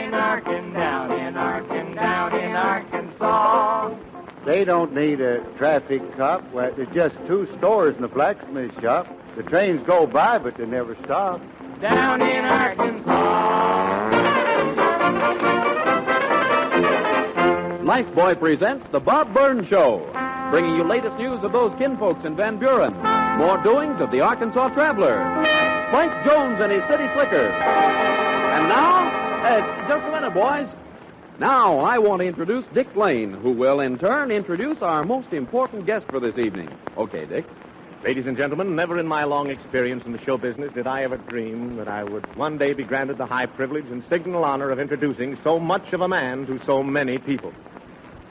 in Arkansas. They don't need a traffic cop. Well, there's just 2 stores in the blacksmith shop. The trains go by, but they never stop. Down in Arkansas. Lifebuoy presents The Bob Burns Show, bringing you latest news of those kinfolks in Van Buren, more doings of the Arkansas traveler, Spike Jones and his city slickers. And now, just a minute, boys. Now, I want to introduce Dick Lane, who will, in turn, introduce our most important guest for this evening. Okay, Dick. Ladies and gentlemen, never in my long experience in the show business did I ever dream that I would one day be granted the high privilege and signal honor of introducing so much of a man to so many people.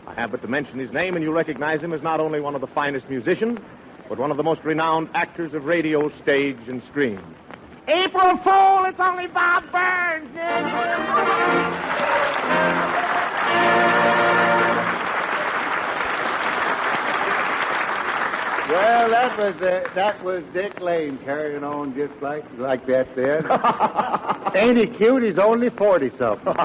I have but to mention his name, and you'll recognize him as not only one of the finest musicians, but one of the most renowned actors of radio, stage, and screen. April Fool, it's only Bob Burns. Well, that was Dick Lane carrying on just like that there. Ain't he cute? He's only 40-something.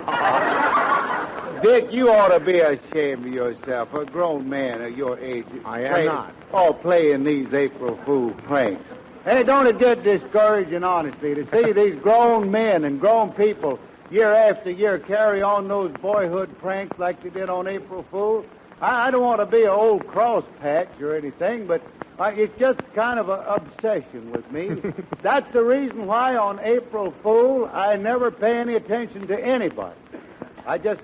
Dick, you ought to be ashamed of yourself, a grown man of your age. I am not. Oh, playing these April Fool pranks. Hey, don't it get discouraging, honestly, to see these grown men and grown people year after year carry on those boyhood pranks like they did on April Fool? I don't want to be an old cross patch or anything, but it's just kind of an obsession with me. That's the reason why on April Fool I never pay any attention to anybody. I just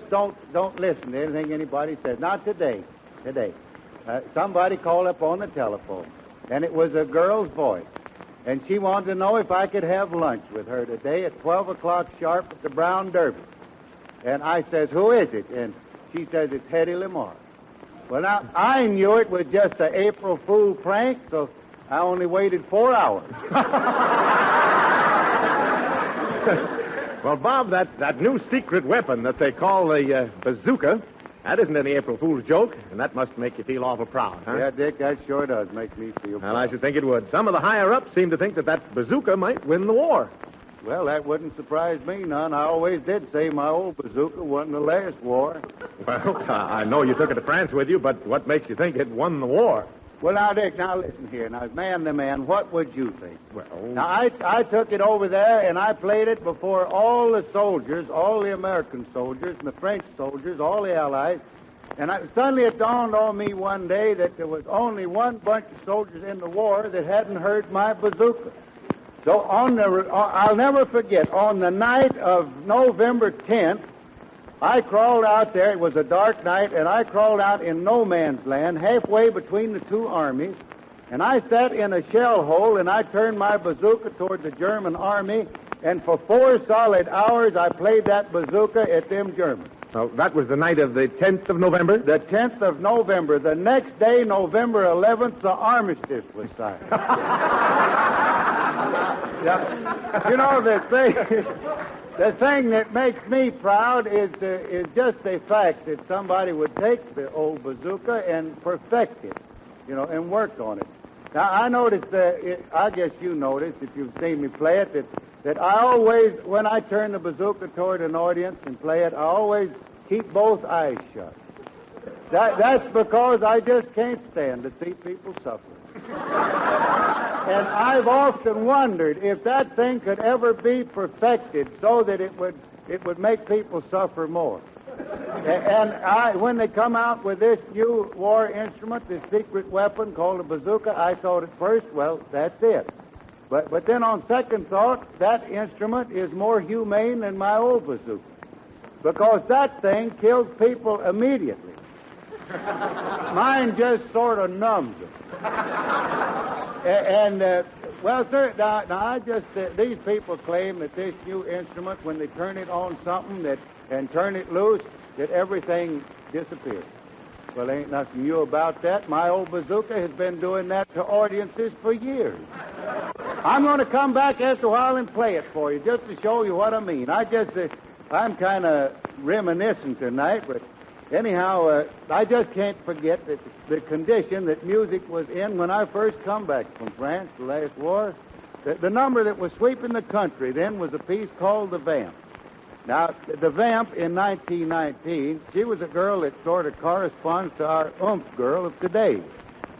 don't listen to anything anybody says. Not today. Somebody called up on the telephone, and it was a girl's voice. And she wanted to know if I could have lunch with her today at 12 o'clock sharp at the Brown Derby. And I says, who is it? And she says, it's Hetty Lamar. Well, now, I knew it was just an April Fool prank, so I only waited 4 hours. Well, Bob, that new secret weapon that they call the bazooka, that isn't any April Fool's joke, and that must make you feel awful proud, huh? Yeah, Dick, that sure does make me feel proud. Well, I should think it would. Some of the higher-ups seem to think that bazooka might win the war. Well, that wouldn't surprise me none. I always did say my old bazooka won the last war. Well, I know you took it to France with you, but what makes you think it won the war? Well, now, Dick, now listen here. Now, man to man, what would you think? Well... Now, I took it over there, and I played it before all the soldiers, all the American soldiers, and the French soldiers, all the Allies. And suddenly it dawned on me one day that there was only one bunch of soldiers in the war that hadn't heard my bazooka. So I'll never forget, on the night of November 10th, I crawled out there. It was a dark night, and I crawled out in no man's land, halfway between the two armies, and I sat in a shell hole, and I turned my bazooka toward the German army, and for 4 solid hours I played that bazooka at them Germans. So that was the night of the 10th of November? The 10th of November. The next day, November 11th, the armistice was signed. Yeah. You know, the thing that makes me proud is just the fact that somebody would take the old bazooka and perfect it, and work on it. Now, I noticed I guess you noticed, if you've seen me play it, that I always, when I turn the bazooka toward an audience and play it, I always keep both eyes shut. That's because I just can't stand to see people suffer. And I've often wondered if that thing could ever be perfected so that it would make people suffer more. And when they come out with this new war instrument, this secret weapon called a bazooka, I thought at first, well, that's it. But then on second thought, that instrument is more humane than my old bazooka, because that thing kills people immediately. Mine just sort of numbs them. Well, sir, now I just, these people claim that this new instrument, when they turn it on something and turn it loose, that everything disappears. Well, ain't nothing new about that. My old bazooka has been doing that to audiences for years. I'm going to come back after a while and play it for you, just to show you what I mean. I'm kind of reminiscent tonight, but anyhow, I just can't forget that the condition that music was in when I first come back from France, the last war. The number that was sweeping the country then was a piece called the Vamp. Now, the Vamp in 1919, she was a girl that sort of corresponds to our oomph girl of today.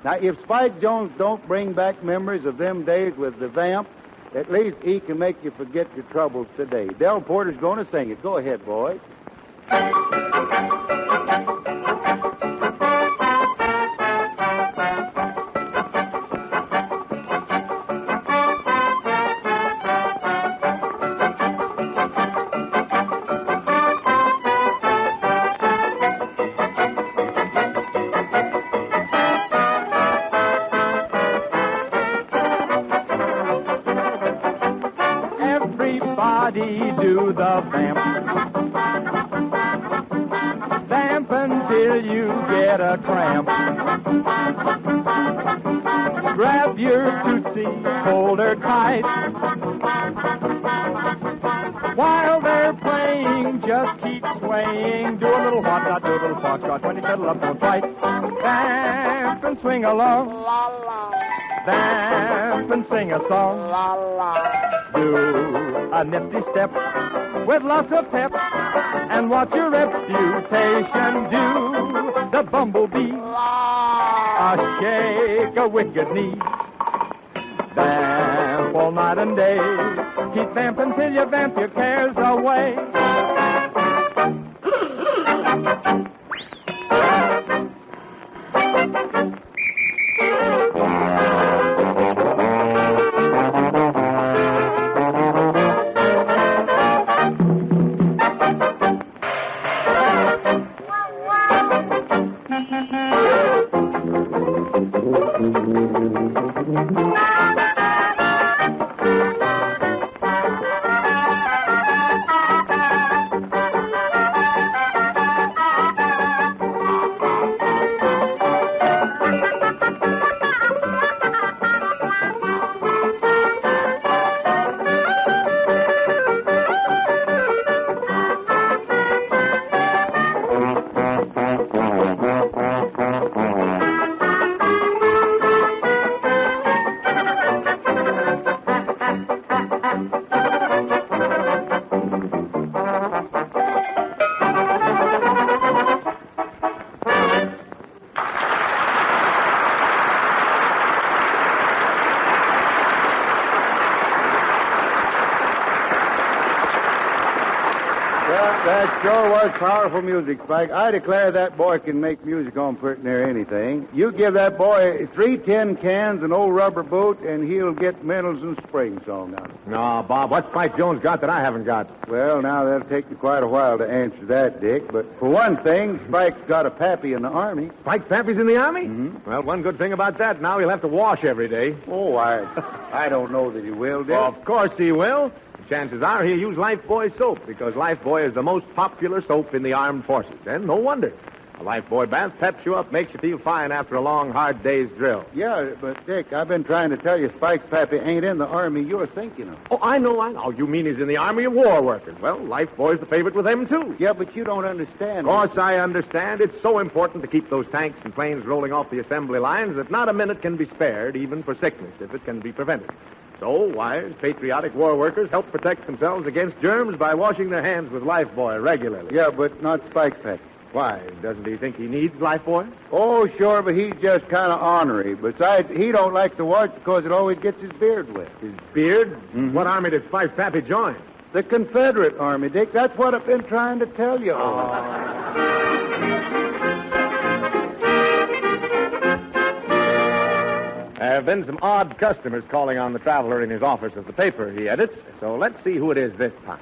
Now, if Spike Jones don't bring back memories of them days with the Vamp, at least he can make you forget your troubles today. Del Porter's going to sing it. Go ahead, boys. Do the vamp. Vamp until you get a cramp. Grab your tootsie, hold her tight. While they're playing, just keep swaying. Do a little what, not do a little foxtrot. When you settle up, don't fight. Vamp and swing along. La la. Vamp and sing a song. La la. Do a nifty step with lots of pep, and watch your reputation do. The bumblebee, a shake a wicked knee. Vamp all night and day. Keep vamping till you vamp your cares away. That sure was powerful music, Spike. I declare that boy can make music on pretty near anything. You give that boy 3 tin cans, an old rubber boot, and he'll get Mendelssohn's and Spring song out. No, Bob, what's Spike Jones got that I haven't got? Well, now, that'll take you quite a while to answer that, Dick. But for one thing, Spike's got a pappy in the Army. Spike Pappy's in the Army? Mm-hmm. Well, one good thing about that, now he'll have to wash every day. Oh, I don't know that he will, Dick. Well, of course he will. Chances are he'll use Lifebuoy soap because Lifebuoy is the most popular soap in the armed forces. And no wonder. A Lifebuoy bath peps you up, makes you feel fine after a long, hard day's drill. Yeah, but, Dick, I've been trying to tell you Spike's pappy ain't in the Army you're thinking of. Oh, I know. You mean he's in the Army of War Workers. Well, Lifebuoy's the favorite with them, too. Yeah, but you don't understand. Of course I understand. It's so important to keep those tanks and planes rolling off the assembly lines that not a minute can be spared, even for sickness, if it can be prevented. So, wise, patriotic war workers help protect themselves against germs by washing their hands with Lifebuoy regularly. Yeah, but not Spike's pappy. Why? Doesn't he think he needs Lifebuoy? Oh, sure, but he's just kind of ornery. Besides, he don't like to wash because it always gets his beard wet. His beard? Mm-hmm. What army did Spike's pappy join? The Confederate Army, Dick. That's what I've been trying to tell you. There have been some odd customers calling on the traveler in his office of the paper he edits, so let's see who it is this time.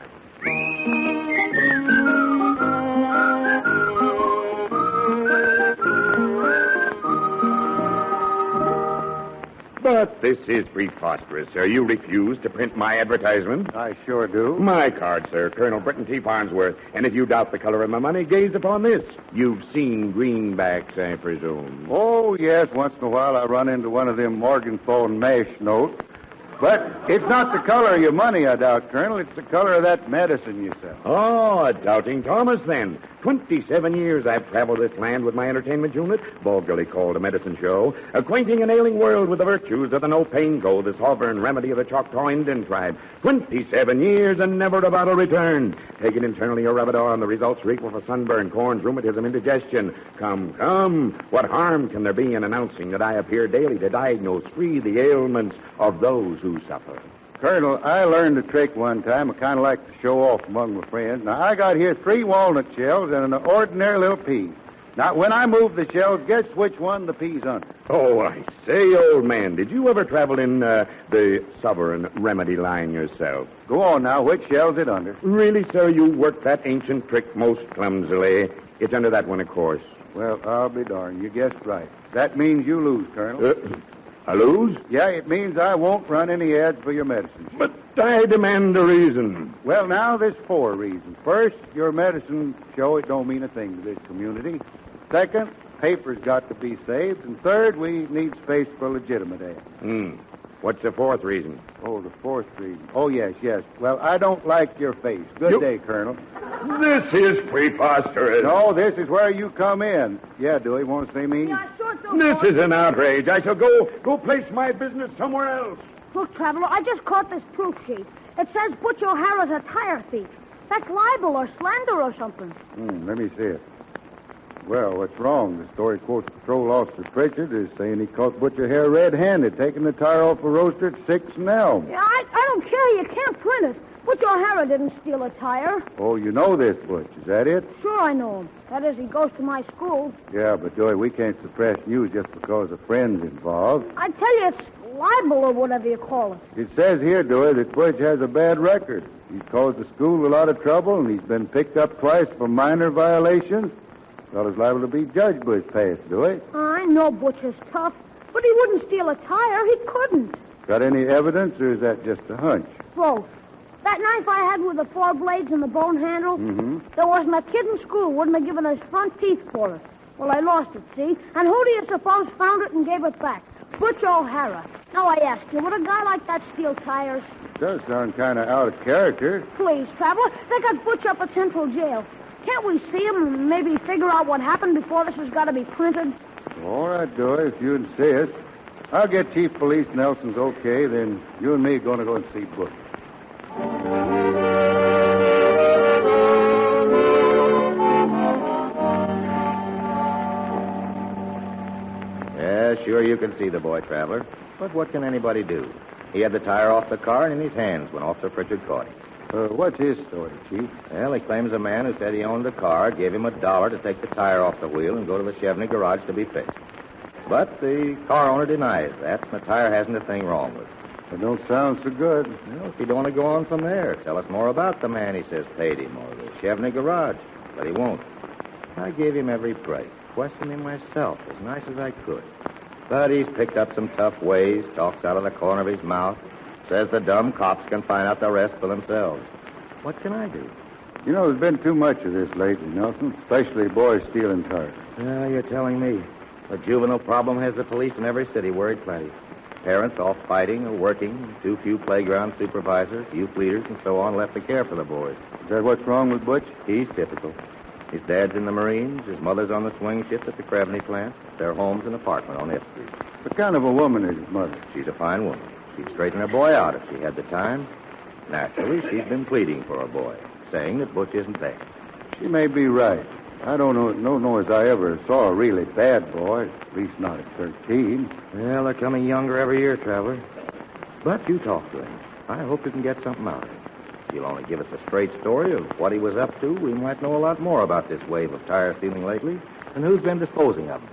But this is preposterous, sir. You refuse to print my advertisement? I sure do. My card, sir. Colonel Britton T. Farnsworth. And if you doubt the color of my money, gaze upon this. You've seen greenbacks, I presume. Oh, yes. Once in a while I run into one of them Morgenthau mash notes. But it's not the color of your money, I doubt, Colonel. It's the color of that medicine you sell. Oh, a doubting Thomas, then. 27 years I've traveled this land with my entertainment unit, vulgarly called a medicine show, acquainting an ailing world with the virtues of the no-pain gold, the sovereign remedy of the Choctaw Indian tribe. 27 years and never a bottle returned. Take it internally or rub it on. The results are equal for sunburn, corns, rheumatism, indigestion. Come. What harm can there be in announcing that I appear daily to diagnose free the ailments of those who suffer? Colonel, I learned a trick one time. I kind of like to show off among my friends. Now, I got here 3 walnut shells and an ordinary little pea. Now, when I move the shells, guess which one the pea's under? Oh, I say, old man, did you ever travel in the sovereign remedy line yourself? Go on now. Which shell's it under? Really, sir, you worked that ancient trick most clumsily. It's under that one, of course. Well, I'll be darned. You guessed right. That means you lose, Colonel. I lose? Yeah, it means I won't run any ads for your medicine. But I demand a reason. Well, now, there's 4 reasons. First, your medicine show, it don't mean a thing to this community. Second, paper's got to be saved. And third, we need space for legitimate ads. What's the 4th reason? Oh, the 4th reason. Oh, yes. Well, I don't like your face. Good day, Colonel. This is preposterous. No, this is where you come in. Yeah, Dewey, want to see me? Yeah, sure do. This is an outrage. I shall go place my business somewhere else. Look, Traveler, I just caught this proof sheet. It says Butch O'Hara's a tire thief. That's libel or slander or something. Let me see it. Well, what's wrong? The story quotes Patrol Officer Pritchard is saying he caught Butch O'Hara red-handed, taking the tire off a roaster at 6 and Elm. Yeah, I don't care. You can't print it. Butch O'Hara didn't steal a tire. Oh, you know this, Butch. Is that it? Sure, I know him. That is, he goes to my school. Yeah, but, Dewey, we can't suppress news just because a friend's involved. I tell you, it's libel or whatever you call it. It says here, Dewey, that Butch has a bad record. He's caused the school a lot of trouble, and he's been picked up twice for minor violations. Fellow's liable to be judged by his past, Dewey. I know Butch is tough, but he wouldn't steal a tire. He couldn't. Got any evidence, or is that just a hunch? Both. That knife I had with the 4 blades and the bone handle, there wasn't a kid in school wouldn't have given his front teeth for it. Well, I lost it, see? And who do you suppose found it and gave it back? Butch O'Hara. Now, I ask you, would a guy like that steal tires? Does sound kind of out of character. Please, Traveler, they got Butch up at Central Jail. Can't we see him and maybe figure out what happened before this has got to be printed? All right, Dewey, if you insist. I'll get Chief Police Nelson's okay, then you and me are going to go and see Butch. Yeah, sure, you can see the boy, Traveler. But what can anybody do? He had the tire off the car and in his hands when Officer Pritchard caught him. What's his story, Chief? Well, he claims a man who said he owned a car gave him $1 to take the tire off the wheel and go to the Chevney garage to be fixed. But the car owner denies that, and the tire hasn't a thing wrong with it. That don't sound so good. Well, if he'd want to go on from there, tell us more about the man he says paid him or the Chevney garage. But he won't. I gave him every break, questioned him myself as nice as I could. But he's picked up some tough ways, talks out of the corner of his mouth, says the dumb cops can find out the rest for themselves. What can I do? You know, there's been too much of this lately, Nelson, especially boys stealing tires. Yeah, you're telling me. The juvenile problem has the police in every city worried plenty. Parents off fighting or working, too few playground supervisors, youth leaders, and so on left to care for the boys. Is that what's wrong with Butch? He's typical. His dad's in the Marines, his mother's on the swing ship at the Crevney plant. Their home's an apartment on F Street. What kind of a woman is his mother? She's a fine woman. She'd straighten her boy out if she had the time. Naturally, she's been pleading for a boy, saying that Butch isn't there. She may be right. I don't know as I ever saw a really bad boy, at least not at 13. Well, they're coming younger every year, Traveler. But you talk to him. I hope you can get something out of him. If you'll only give us a straight story of what he was up to, we might know a lot more about this wave of tire stealing lately and who's been disposing of them.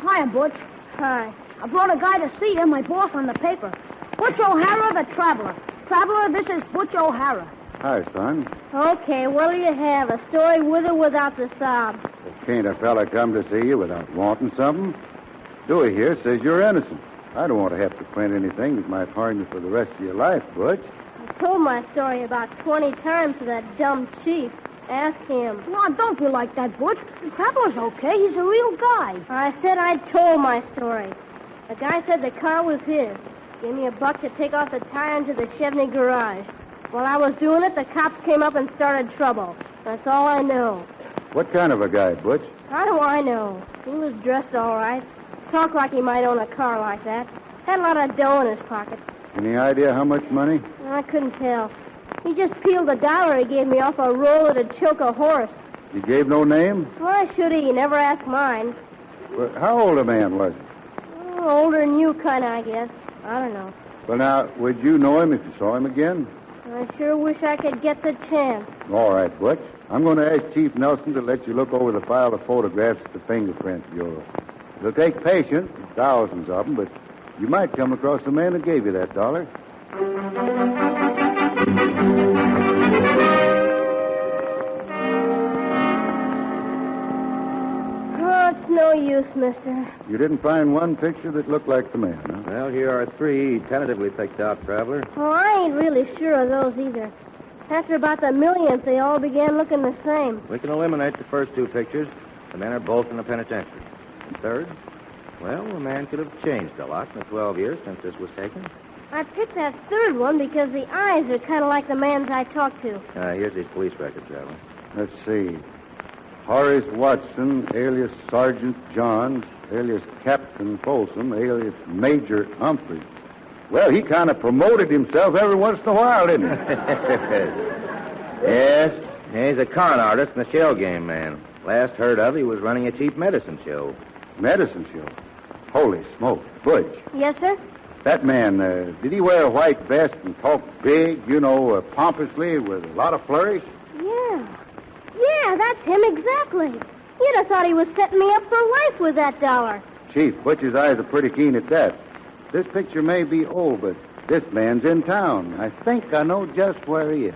Hiya, Butch. Hi. I brought a guy to see you, my boss on the paper. Butch O'Hara, the Traveler. Traveler, this is Butch O'Hara. Hi, son. Okay, what'll you have? A story with or without the sobs? Can't a fella come to see you without wanting something? Dewey here says you're innocent. I don't want to have to print anything that might harm you for the rest of your life, Butch. I told my story about 20 times to that dumb chief. Ask him. No, don't be like that, Butch. The traveler's okay. He's a real guy. I said I told my story. The guy said the car was his. Gave me $1 to take off the tire into the Chevney garage. While I was doing it, the cops came up and started trouble. That's all I know. What kind of a guy, Butch? How do I know? He was dressed all right. Talked like he might own a car like that. Had a lot of dough in his pocket. Any idea how much money? I couldn't tell. He just peeled $1 he gave me off a roller to choke a horse. You gave no name? Why should he? He never asked mine. Well, how old a man was he? Oh, older than you, kind of, I guess. I don't know. Well, now, would you know him if you saw him again? I sure wish I could get the chance. All right, Butch. I'm going to ask Chief Nelson to let you look over the file of photographs at the fingerprint bureau. It'll take patience, thousands of them, but you might come across the man who gave you that $1. Oh, it's no use, mister. You didn't find one picture that looked like the man, huh? Well, here are 3 tentatively picked out, Traveler. Oh, I ain't really sure of those either. After about the millionth, they all began looking the same. We can eliminate the first 2 pictures. The men are both in the penitentiary. And third, well, the man could have changed a lot in the 12 years since this was taken. I picked that third one because the eyes are kind of like the man's I talked to. Here's his police record, Traveler. Let's see. Horace Watson, alias Sergeant Johns, alias Captain Folsom, alias Major Humphrey. Well, he kind of promoted himself every once in a while, didn't he? Yes, he's a con artist and a shell game man. Last heard of, he was running a cheap medicine show. Medicine show? Holy smoke. Butch. Yes, sir? That man, did he wear a white vest and talk big, pompously with a lot of flourish? Yeah, that's him exactly. You'd have thought he was setting me up for life with that $1. Chief, Butch's eyes are pretty keen at that. This picture may be old, but this man's in town. I think I know just where he is.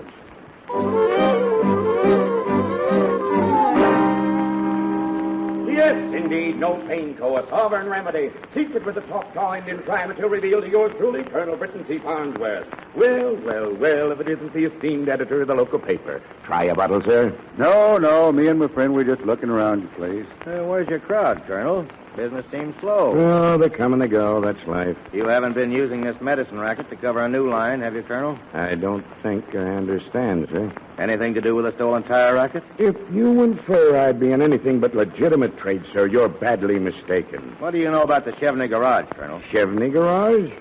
Yes, indeed, no pain co, a sovereign remedy. Secret with the Choctaw Indian crime until revealed to yours truly, Colonel Britton C. Farnsworth. Well, if it isn't the esteemed editor of the local paper. Try a bottle, sir. No, me and my friend, we're just looking around your place. Where's your crowd, Colonel? Business seems slow. Oh, they come and they go. That's life. You haven't been using this medicine racket to cover a new line, have you, Colonel? I don't think I understand, sir. Anything to do with the stolen tire racket? If you infer I'd be in anything but legitimate trade, sir, you're badly mistaken. What do you know about the Chevney garage, Colonel? Chevney garage?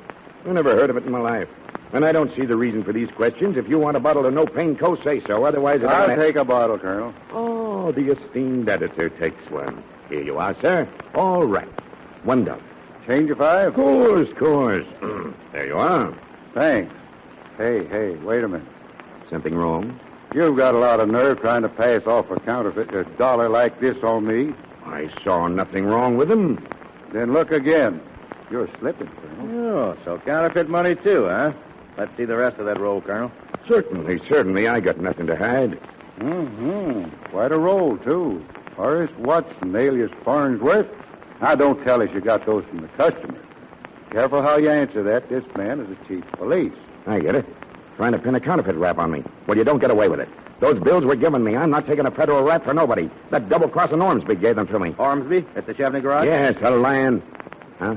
I never heard of it in my life. And I don't see the reason for these questions. If you want a bottle of No Pain Co, say so. Otherwise, I'll take a bottle, Colonel. Oh, the esteemed editor takes one. Here you are, sir. All right. $1. Change of 5? Of course. There you are. Thanks. Hey, wait a minute. Something wrong? You've got a lot of nerve trying to pass off a counterfeit $1 like this on me. I saw nothing wrong with him. Then look again. You're slipping, Colonel. Oh, so counterfeit money, too, huh? Let's see the rest of that roll, Colonel. Certainly. I got nothing to hide. Quite a roll, too. Horace Watson, alias Farnsworth. Now, don't tell us you got those from the customer. Careful how you answer that. This man is the chief of police. I get it. Trying to pin a counterfeit rap on me. Well, you don't get away with it. Those bills were given me. I'm not taking a federal rap for nobody. That double-crossing Ormsby gave them to me. Ormsby? At the Chevney garage? Yes, a lion. Huh?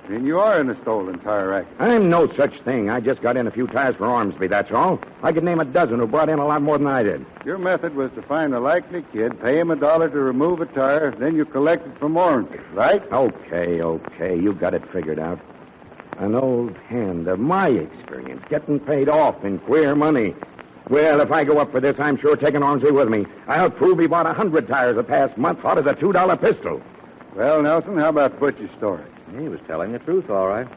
Then you are in a stolen tire racket. I'm no such thing. I just got in a few tires for Ormsby, that's all. I could name a dozen who brought in a lot more than I did. Your method was to find a likely kid, pay him $1 to remove a tire, then you collect it from Ormsby, right? Okay. You got it figured out. An old hand of my experience, getting paid off in queer money. Well, if I go up for this, I'm sure taking Ormsby with me. I'll prove he bought 100 tires the past month out of the $2 pistol. Well, Nelson, how about Butch's story? He was telling the truth, all right.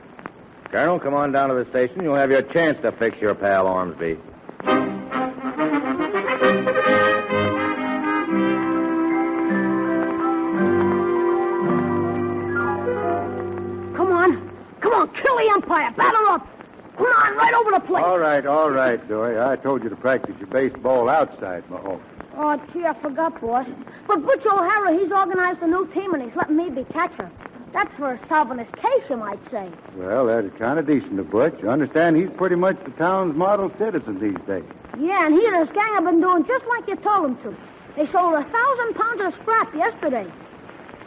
Colonel, come on down to the station. You'll have your chance to fix your pal Ormsby. Come on, kill the umpire. Batter up. Come on, right over the plate. All right, Dewey. I told you to practice your baseball outside my home. Oh, gee, I forgot, boss. But Butch O'Hara, he's organized a new team, and he's letting me be catcher. That's for solving his case, you might say. Well, that's kind of decent of Butch. You understand, he's pretty much the town's model citizen these days. Yeah, and he and his gang have been doing just like you told them to. They sold 1,000 pounds of scrap yesterday.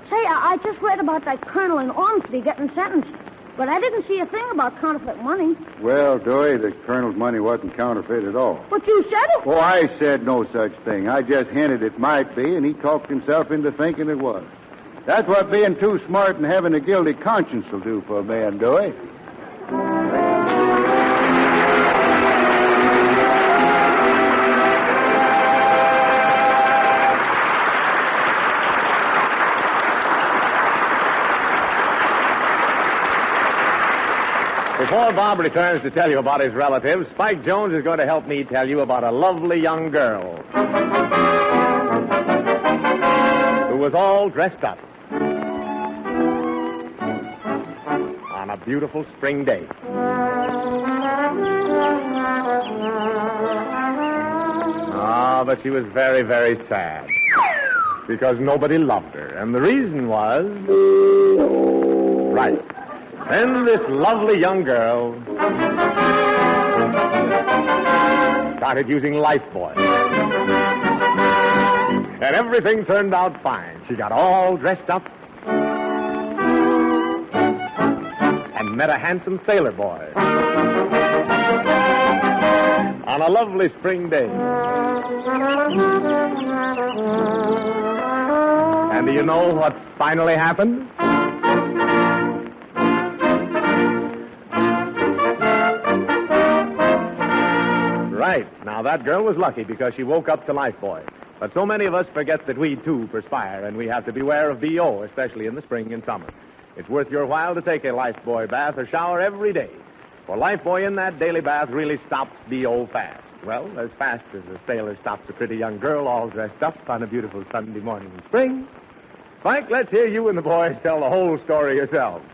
Say, I just read about that colonel in Ormsby getting sentenced, but I didn't see a thing about counterfeit money. Well, Dewey, the colonel's money wasn't counterfeit at all. But you said it. Oh, I said no such thing. I just hinted it might be, and he talked himself into thinking it was. That's what being too smart and having a guilty conscience will do for a man, Dewey. Before Bob returns to tell you about his relatives, Spike Jones is going to help me tell you about a lovely young girl who was all dressed up on a beautiful spring day. Ah, but she was very, very sad because nobody loved her. And the reason was... Right. Then this lovely young girl started using Lifebuoy. And everything turned out fine. She got all dressed up and met a handsome sailor boy on a lovely spring day. And do you know what finally happened? Right. Now, that girl was lucky because she woke up to Lifebuoy. But so many of us forget that we, too, perspire, and we have to beware of B.O., especially in the spring and summer. It's worth your while to take a Lifebuoy bath or shower every day. For Lifebuoy in that daily bath really stops B.O. fast. Well, as fast as a sailor stops a pretty young girl all dressed up on a beautiful Sunday morning in spring. Frank, let's hear you and the boys tell the whole story yourselves.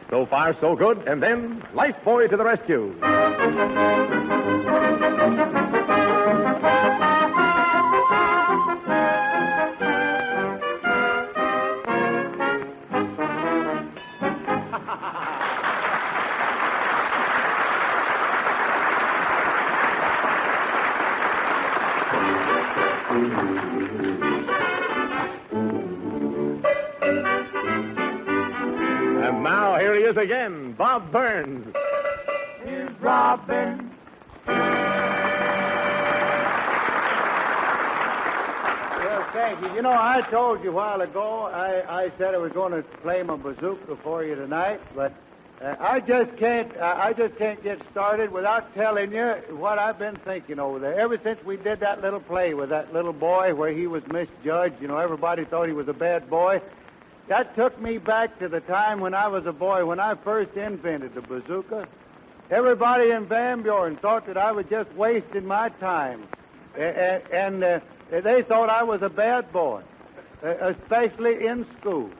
So far, so good. And then, Lifebuoy to the rescue. And now, here he is again, Bob Burns. Here's Robin. Well, thank you. You know, I told you a while ago, I said I was going to play my bazooka for you tonight, but I just can't get started without telling you what I've been thinking over there. Ever since we did that little play with that little boy where he was misjudged, you know, everybody thought he was a bad boy. That took me back to the time when I was a boy, when I first invented the bazooka. Everybody in Van Buren thought that I was just wasting my time. And they thought I was a bad boy, especially in school.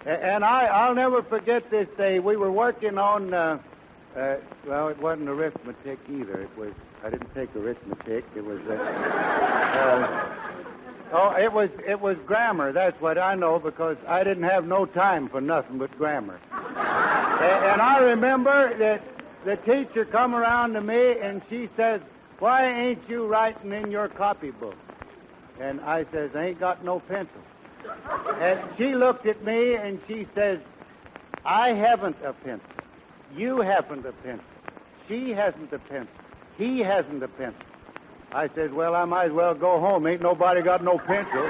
And I'll never forget this day. We were working on, well, it wasn't arithmetic either. I didn't take arithmetic. It was, it was grammar. That's what I know, because I didn't have no time for nothing but grammar. And I remember that the teacher come around to me and she says, "Why ain't you writing in your copybook?" And I says, "I ain't got no pencil." And she looked at me and she says, "I haven't a pencil. You haven't a pencil. She hasn't a pencil. He hasn't a pencil." I said, "Well, I might as well go home. Ain't nobody got no pencil."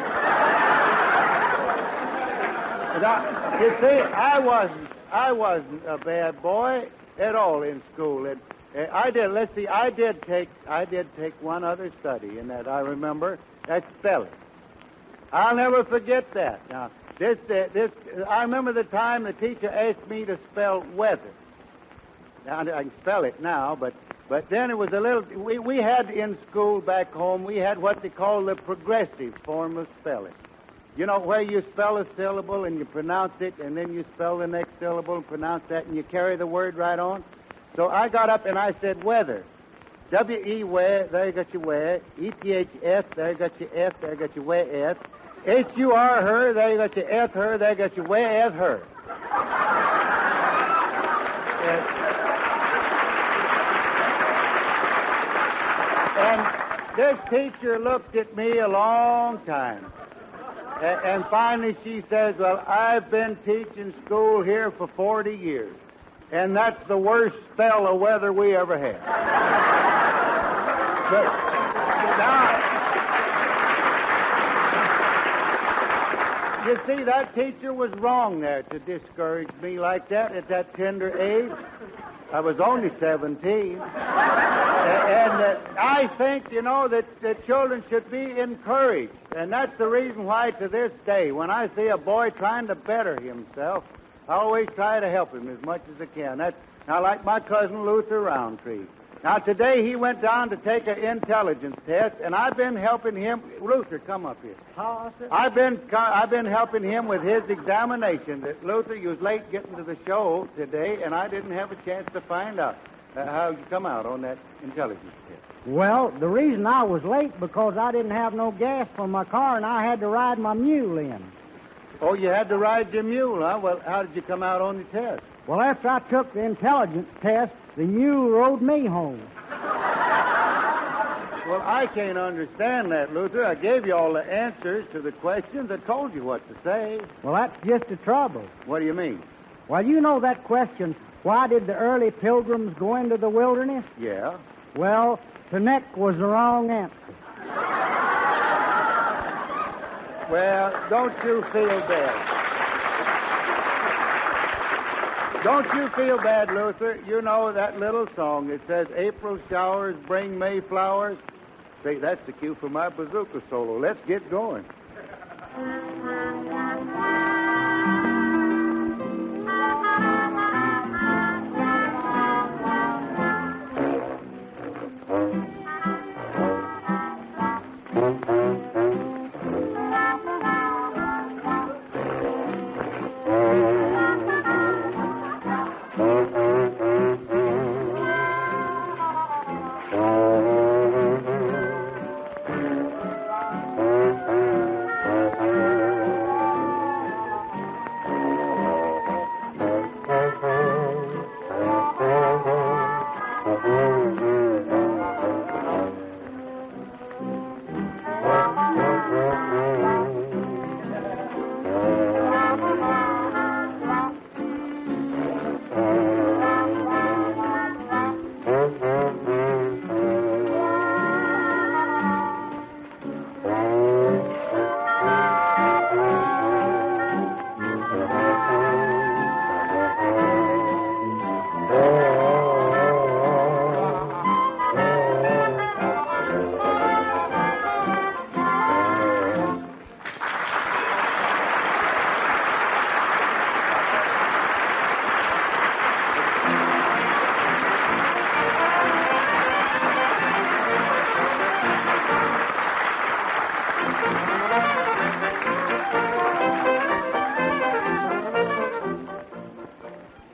Now, you see, I wasn't a bad boy at all in school. And I did take one other study in that I remember. That's spelling. I'll never forget that. Now, I remember the time the teacher asked me to spell weather. Now, I can spell it now, but then it was a little... We had in school back home, we had what they call the progressive form of spelling. You know, where you spell a syllable and you pronounce it, and then you spell the next syllable and pronounce that, and you carry the word right on. So I got up and I said weather. W-E, there you got your where. E-T-H-S, there you got your S, there you got your where S. H-U-R, her, there you got your S, her, there you got your where S, her. And this teacher looked at me a long time. And finally she says, well, I've been teaching school here for 40 years. And that's the worst spell of weather we ever had. But now, you see, that teacher was wrong there to discourage me like that at that tender age. I was only 17. I think, that children should be encouraged. And that's the reason why, to this day, when I see a boy trying to better himself, I always try to help him as much as I can. That's now like my cousin Luther Roundtree. Now, today he went down to take an intelligence test, and I've been helping him. Luther, come up here. I've been helping him with his examination. That Luther, you was late getting to the show today, and I didn't have a chance to find out how you come out on that intelligence test. Well, the reason I was late because I didn't have no gas for my car, and I had to ride my mule in. Oh, you had to ride your mule, huh? Well, how did you come out on the test? Well, after I took the intelligence test, the mule rode me home. Well, I can't understand that, Luther. I gave you all the answers to the questions. I told you what to say. Well, that's just the trouble. What do you mean? Well, you know that question, why did the early pilgrims go into the wilderness? Yeah. Well, the neck was the wrong answer. Well, don't you feel bad. Don't you feel bad, Luther. You know that little song that says, April showers bring May flowers. See, that's the cue for my bazooka solo. Let's get going.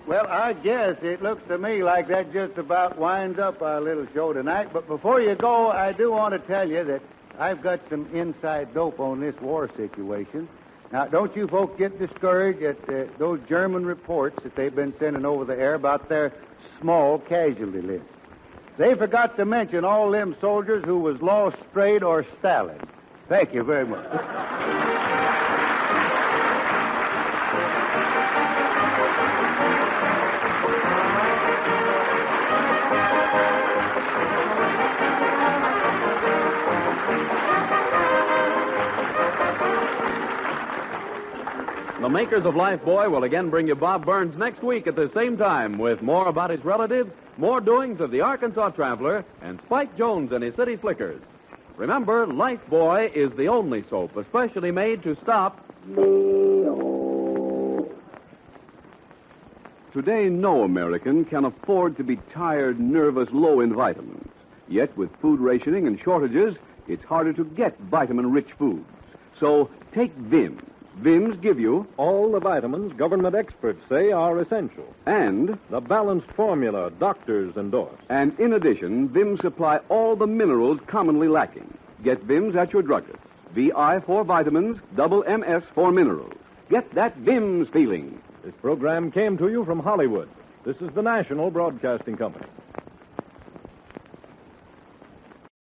Well, I guess it looks to me like that just about winds up our little show tonight. But before you go, I do want to tell you that I've got some inside dope on this war situation. Now, don't you folks get discouraged at those German reports that they've been sending over the air about their small casualty list. They forgot to mention all them soldiers who was lost, strayed, or stalling. Thank you very much. The makers of Lifebuoy will again bring you Bob Burns next week at the same time with more about his relatives, more doings of the Arkansas Traveler, and Spike Jones and his City Slickers. Remember, Lifebuoy is the only soap especially made to stop. Today, no American can afford to be tired, nervous, low in vitamins. Yet, with food rationing and shortages, it's harder to get vitamin-rich foods. So, take Vim. Vims give you, all the vitamins government experts say are essential. and The balanced formula doctors endorse. And in addition, Vims supply all the minerals commonly lacking. Get Vims at your druggist. VI for vitamins, double MS for minerals. Get that Vims feeling. This program came to you from Hollywood. This is the National Broadcasting Company.